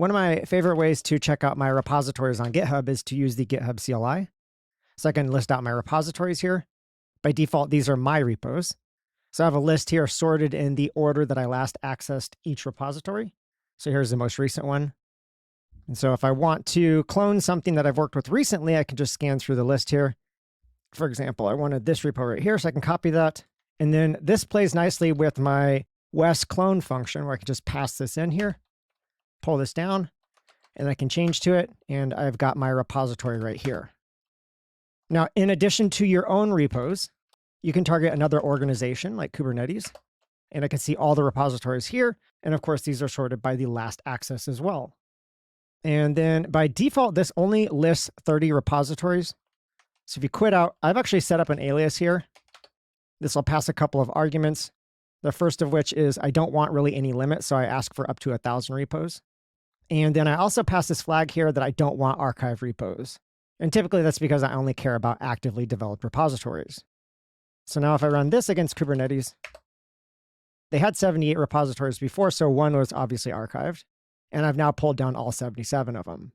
One of my favorite ways to check out my repositories on GitHub is to use the GitHub CLI. So I can list out my repositories here. By default, these are my repos. So I have a list here sorted in the order that I last accessed each repository. So here's the most recent one. And so if I want to clone something that I've worked with recently, I can just scan through the list here. For example, I wanted this repo right here, so I can copy that. And then this plays nicely with my Wes clone function, where I can just pass this in here, pull this down, and I can change to it, and I've got my repository right here. Now, in addition to your own repos, you can target another organization like Kubernetes, and I can see all the repositories here. And of course, these are sorted by the last access as well. And then by default, this only lists 30 repositories. So if you quit out, I've actually set up an alias here. This will pass a couple of arguments. The first of which is I don't want really any limit, so I ask for up to 1,000 repos. And then I also pass this flag here that I don't want archive repos. And typically that's because I only care about actively developed repositories. So now if I run this against Kubernetes, they had 78 repositories before, so one was obviously archived. And I've now pulled down all 77 of them.